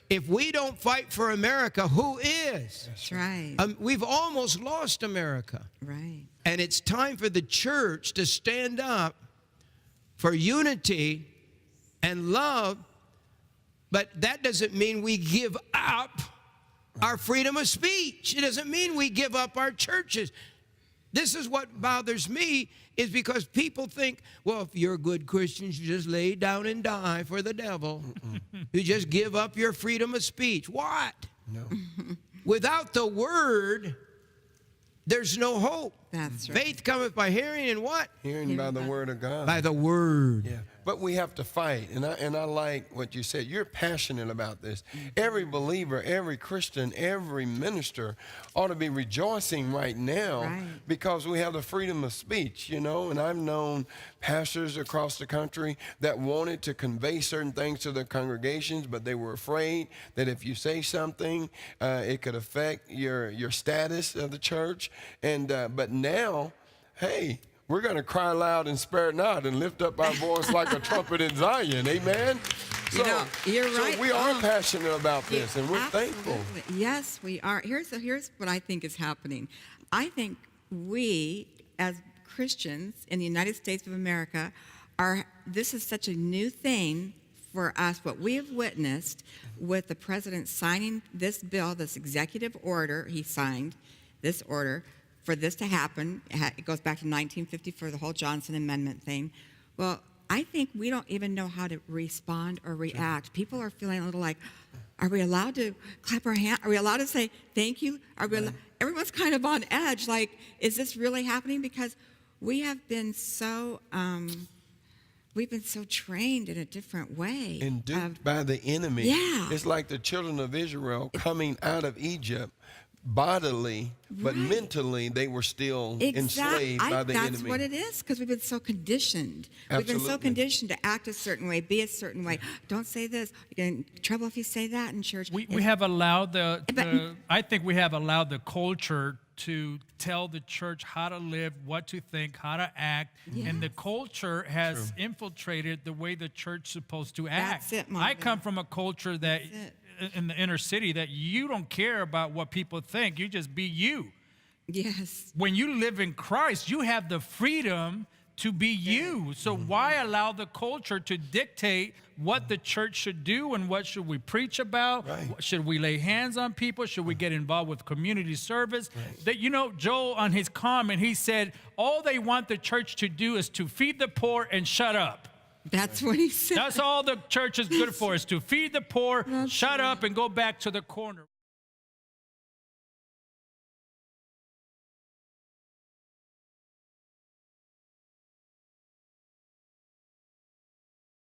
if we don't fight for America, who is? That's right. We've almost lost America. Right. And it's time for the church to stand up for unity and love. But that doesn't mean we give up our freedom of speech. It doesn't mean we give up our churches. This is what bothers me, is because people think, well, if you're good Christians, you just lay down and die for the devil. You just give up your freedom of speech. What? No. Without the word, there's no hope. That's right. Faith cometh by hearing, and what? Hearing by the word of God. By the word. Yeah, but we have to fight, and I like what you said. You're passionate about this. Every believer, every Christian, every minister ought to be rejoicing right now because we have the freedom of speech, you know. And I've known pastors across the country that wanted to convey certain things to their congregations, but they were afraid that if you say something, it could affect your status of the church. And but now, hey, we're going to cry loud and spare not and lift up our voice like a trumpet in Zion. Amen? So, you're right. So we are passionate about this, and we're thankful. Yes, we are. Here's what I think is happening. I think we, as Christians in the United States of America, this is such a new thing for us. What we have witnessed with the president signing this bill, this executive order, he signed this order, for this to happen. It goes back to 1954, the whole Johnson Amendment thing. Well, I think we don't even know how to respond or react. People are feeling a little like, are we allowed to clap our hand? Are we allowed to say thank you? Are we? Everyone's kind of on edge. Like, is this really happening? Because we have been so we've been so trained in a different way. And duped by the enemy. Yeah. It's like the children of Israel coming out of Egypt. Bodily, but mentally, they were still enslaved by the enemy. That's what it is, because we've been so conditioned. Absolutely. We've been so conditioned to act a certain way, be a certain way. Don't say this. You get in trouble if you say that in church. We have allowed I think we have allowed the culture to tell the church how to live, what to think, how to act. Yes. And the culture has infiltrated the way the church is supposed to act. That's it, I come from a culture that in the inner city that you don't care about what people think. You just be you. Yes. When you live in Christ, you have the freedom to be you. So why allow the culture to dictate what the church should do and what do we preach about? Right. Should we lay hands on people? Should we get involved with community service? That, you know, Joel on his comment, he said, all they want the church to do is to feed the poor and shut up. That's what he said. That's all the church is good for, is to feed the poor, shut up, and go back to the corner.